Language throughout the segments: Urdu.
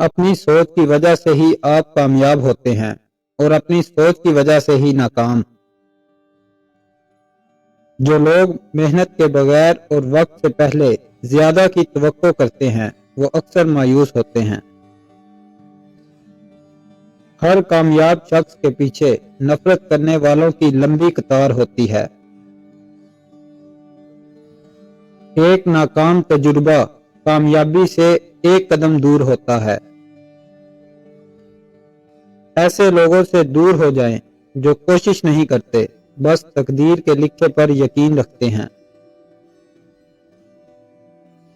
اپنی سوچ کی وجہ سے ہی آپ کامیاب ہوتے ہیں اور اپنی سوچ کی وجہ سے ہی ناکام۔ جو لوگ محنت کے بغیر اور وقت سے پہلے زیادہ کی توقع کرتے ہیں وہ اکثر مایوس ہوتے ہیں۔ ہر کامیاب شخص کے پیچھے نفرت کرنے والوں کی لمبی قطار ہوتی ہے۔ ایک ناکام تجربہ کامیابی سے ایک قدم دور ہوتا ہے۔ ایسے لوگوں سے دور ہو جائیں جو کوشش نہیں کرتے، بس تقدیر کے لکھے پر یقین رکھتے ہیں۔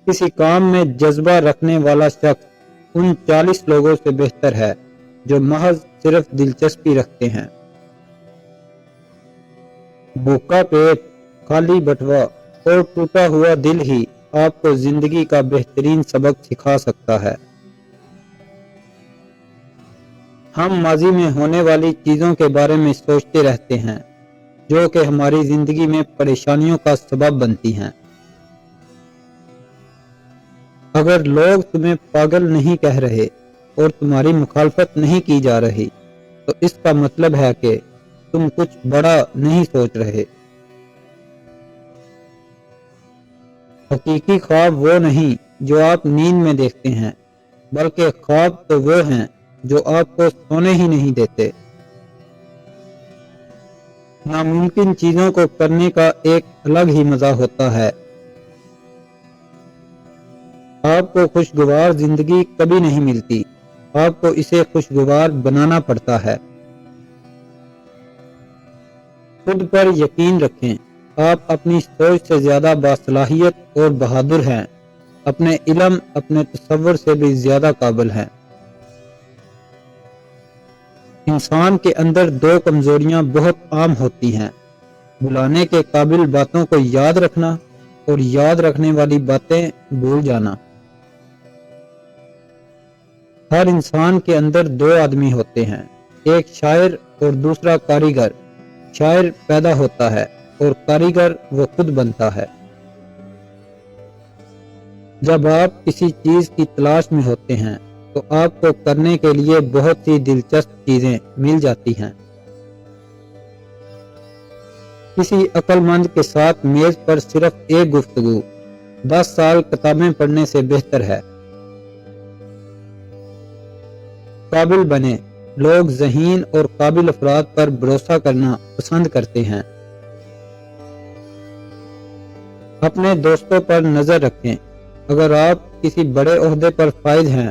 کسی کام میں جذبہ رکھنے والا شخص ان 40 لوگوں سے بہتر ہے جو محض صرف دلچسپی رکھتے ہیں۔ بھوکا پیٹ، خالی بٹوا اور ٹوٹا ہوا دل ہی آپ کو زندگی کا بہترین سبق سکھا سکتا ہے۔ ہم ماضی میں ہونے والی چیزوں کے بارے میں سوچتے رہتے ہیں جو کہ ہماری زندگی میں پریشانیوں کا سبب بنتی ہیں۔ اگر لوگ تمہیں پاگل نہیں کہہ رہے اور تمہاری مخالفت نہیں کی جا رہی تو اس کا مطلب ہے کہ تم کچھ بڑا نہیں سوچ رہے۔ حقیقی خواب وہ نہیں جو آپ نیند میں دیکھتے ہیں، بلکہ خواب تو وہ ہیں جو آپ کو سونے ہی نہیں دیتے۔ ناممکن چیزوں کو کرنے کا ایک الگ ہی مزہ ہوتا ہے۔ آپ کو خوشگوار زندگی کبھی نہیں ملتی، آپ کو اسے خوشگوار بنانا پڑتا ہے۔ خود پر یقین رکھیں، آپ اپنی سوچ سے زیادہ باصلاحیت اور بہادر ہیں، اپنے علم، اپنے تصور سے بھی زیادہ قابل ہیں۔ انسان کے اندر دو کمزوریاں بہت عام ہوتی ہیں، بھلانے کے قابل باتوں کو یاد رکھنا اور یاد رکھنے والی باتیں بھول جانا۔ ہر انسان کے اندر دو آدمی ہوتے ہیں، ایک شاعر اور دوسرا کاریگر۔ شاعر پیدا ہوتا ہے اور کاریگر وہ خود بنتا ہے۔ جب آپ کسی چیز کی تلاش میں ہوتے ہیں تو آپ کو کرنے کے لیے بہت سی دلچسپ چیزیں مل جاتی ہیں۔ کسی عقل مند کے ساتھ میز پر صرف ایک گفتگو 10 سال کتابیں پڑھنے سے بہتر ہے۔ قابل بنے، لوگ ذہین اور قابل افراد پر بھروسہ کرنا پسند کرتے ہیں۔ اپنے دوستوں پر نظر رکھیں، اگر آپ کسی بڑے عہدے پر فائز ہیں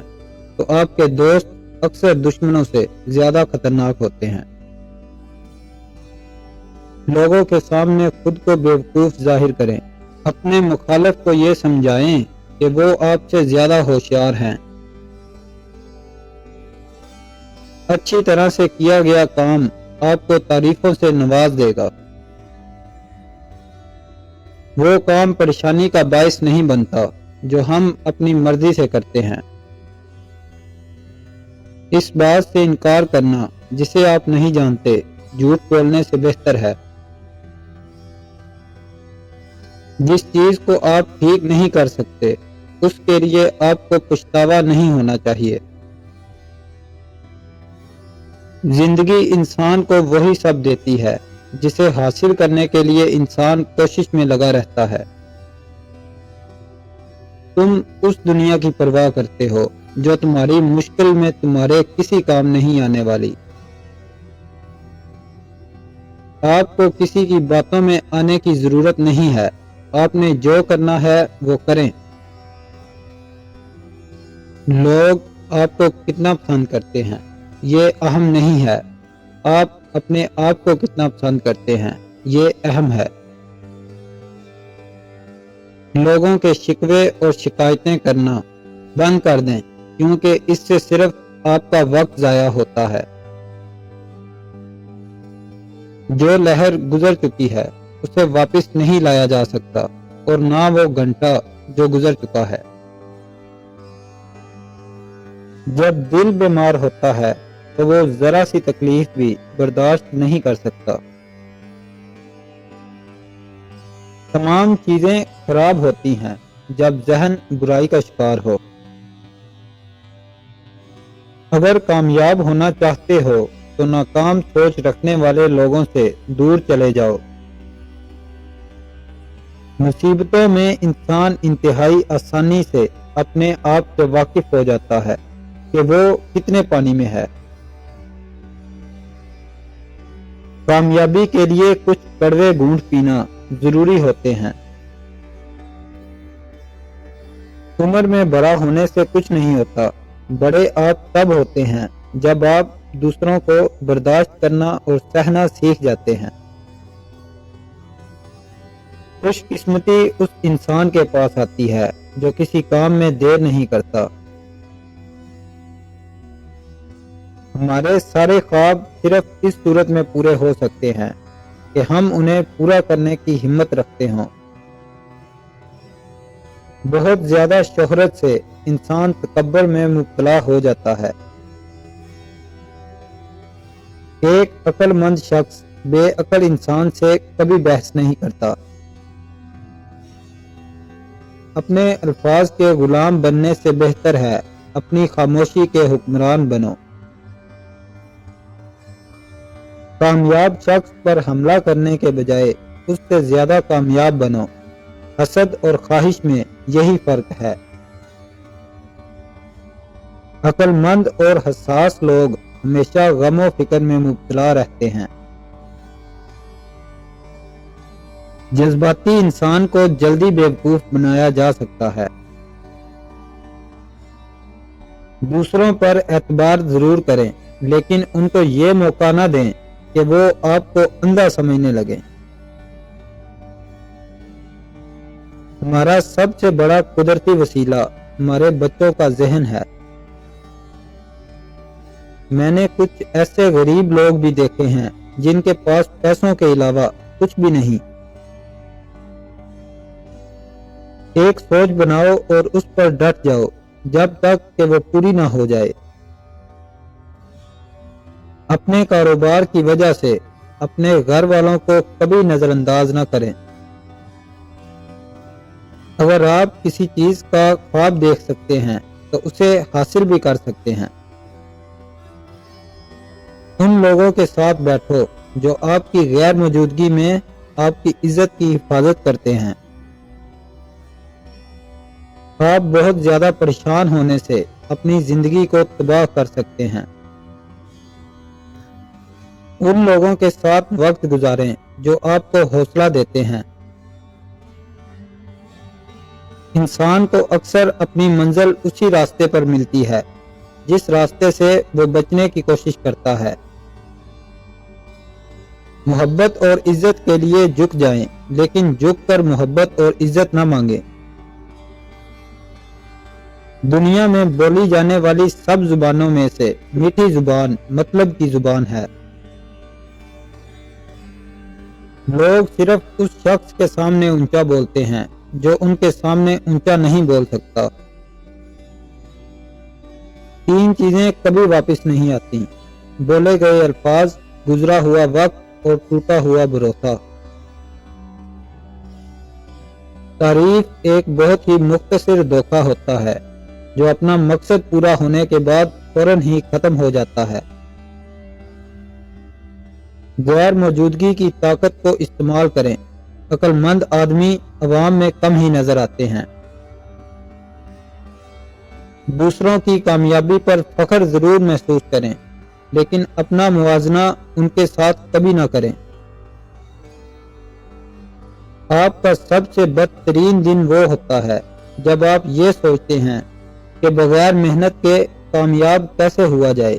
تو آپ کے دوست اکثر دشمنوں سے زیادہ خطرناک ہوتے ہیں۔ لوگوں کے سامنے خود کو بیوقوف ظاہر کریں، اپنے مخالف کو یہ سمجھائیں کہ وہ آپ سے زیادہ ہوشیار ہیں۔ اچھی طرح سے کیا گیا کام آپ کو تعریفوں سے نواز دے گا۔ وہ کام پریشانی کا باعث نہیں بنتا جو ہم اپنی مرضی سے کرتے ہیں۔ اس بات سے انکار کرنا جسے آپ نہیں جانتے جھوٹ بولنے سے بہتر ہے۔ جس چیز کو آپ ٹھیک نہیں کر سکتے اس کے لیے آپ کو پچھتاوا نہیں ہونا چاہیے۔ زندگی انسان کو وہی سب دیتی ہے جسے حاصل کرنے کے لیے انسان کوشش میں لگا رہتا ہے۔ تم اس دنیا کی پرواہ کرتے ہو جو تمہاری مشکل میں تمہارے کسی کام نہیں آنے والی۔ آپ کو کسی کی باتوں میں آنے کی ضرورت نہیں ہے، آپ نے جو کرنا ہے وہ کریں۔ لوگ آپ کو کتنا پسند کرتے ہیں یہ اہم نہیں ہے، آپ اپنے آپ کو کتنا پسند کرتے ہیں یہ اہم ہے۔ لوگوں کے شکوے اور شکایتیں کرنا بند کر دیں کیونکہ اس سے صرف آپ کا وقت ضائع ہوتا ہے۔ جو لہر گزر چکی ہے اسے واپس نہیں لایا جا سکتا اور نہ وہ گھنٹہ جو گزر چکا ہے۔ جب دل بیمار ہوتا ہے تو وہ ذرا سی تکلیف بھی برداشت نہیں کر سکتا۔ تمام چیزیں خراب ہوتی ہیں جب ذہن برائی کا شکار ہو۔ اگر کامیاب ہونا چاہتے ہو تو ناکام سوچ رکھنے والے لوگوں سے دور چلے جاؤ۔ مصیبتوں میں انسان انتہائی آسانی سے اپنے آپ سے واقف ہو جاتا ہے کہ وہ کتنے پانی میں ہے۔ کامیابی کے لیے کچھ کڑوے گھونٹ پینا ضروری ہوتے ہیں۔ عمر میں بڑا ہونے سے کچھ نہیں ہوتا، بڑے آپ تب ہوتے ہیں جب آپ دوسروں کو برداشت کرنا اور سہنا سیکھ جاتے ہیں۔ خوش قسمتی اس انسان کے پاس آتی ہے جو کسی کام میں دیر نہیں کرتا۔ ہمارے سارے خواب صرف اس صورت میں پورے ہو سکتے ہیں کہ ہم انہیں پورا کرنے کی ہمت رکھتے ہوں۔ بہت زیادہ شہرت سے انسان تکبر میں مبتلا ہو جاتا ہے۔ ایک عقل مند شخص بے عقل انسان سے کبھی بحث نہیں کرتا۔ اپنے الفاظ کے غلام بننے سے بہتر ہے اپنی خاموشی کے حکمران بنو۔ کامیاب شخص پر حملہ کرنے کے بجائے اس سے زیادہ کامیاب بنو۔ حسد اور خواہش میں یہی فرق ہے۔ عقل مند اور حساس لوگ ہمیشہ غم و فکر میں مبتلا رہتے ہیں۔ جذباتی انسان کو جلدی بیوقوف بنایا جا سکتا ہے۔ دوسروں پر اعتبار ضرور کریں لیکن ان کو یہ موقع نہ دیں کہ وہ آپ کو اندھا سمجھنے لگیں۔ ہمارا سب سے بڑا قدرتی وسیلہ ہمارے بچوں کا ذہن ہے۔ میں نے کچھ ایسے غریب لوگ بھی دیکھے ہیں جن کے پاس پیسوں کے علاوہ کچھ بھی نہیں۔ ایک سوچ بناؤ اور اس پر ڈٹ جاؤ جب تک کہ وہ پوری نہ ہو جائے۔ اپنے کاروبار کی وجہ سے اپنے گھر والوں کو کبھی نظر انداز نہ کریں۔ اگر آپ کسی چیز کا خواب دیکھ سکتے ہیں تو اسے حاصل بھی کر سکتے ہیں۔ ان لوگوں کے ساتھ بیٹھو جو آپ کی غیر موجودگی میں آپ کی عزت کی حفاظت کرتے ہیں۔ آپ بہت زیادہ پریشان ہونے سے اپنی زندگی کو تباہ کر سکتے ہیں۔ ان لوگوں کے ساتھ وقت گزاریں جو آپ کو حوصلہ دیتے ہیں۔ انسان کو اکثر اپنی منزل اسی راستے پر ملتی ہے جس راستے سے وہ بچنے کی کوشش کرتا ہے۔ محبت اور عزت کے لیے جھک جائیں لیکن جھک کر محبت اور عزت نہ مانگیں۔ دنیا میں بولی جانے والی سب زبانوں میں سے میٹھی زبان مطلب کی زبان ہے۔ لوگ صرف اس شخص کے سامنے اونچا بولتے ہیں جو ان کے سامنے اونچا نہیں بول سکتا۔ 3 چیزیں کبھی واپس نہیں آتی: بولے گئے الفاظ، گزرا ہوا وقت اور ٹوٹا ہوا بھروسہ۔ تعریف ایک بہت ہی مختصر دھوکہ ہوتا ہے جو اپنا مقصد پورا ہونے کے بعد فوراً ہی ختم ہو جاتا ہے۔ غیر موجودگی کی طاقت کو استعمال کریں۔ عقل مند آدمی عوام میں کم ہی نظر آتے ہیں۔ دوسروں کی کامیابی پر فخر ضرور محسوس کریں لیکن اپنا موازنہ ان کے ساتھ کبھی نہ کریں۔ آپ کا سب سے بدترین دن وہ ہوتا ہے جب آپ یہ سوچتے ہیں کہ بغیر محنت کے کامیاب کیسے ہوا جائے۔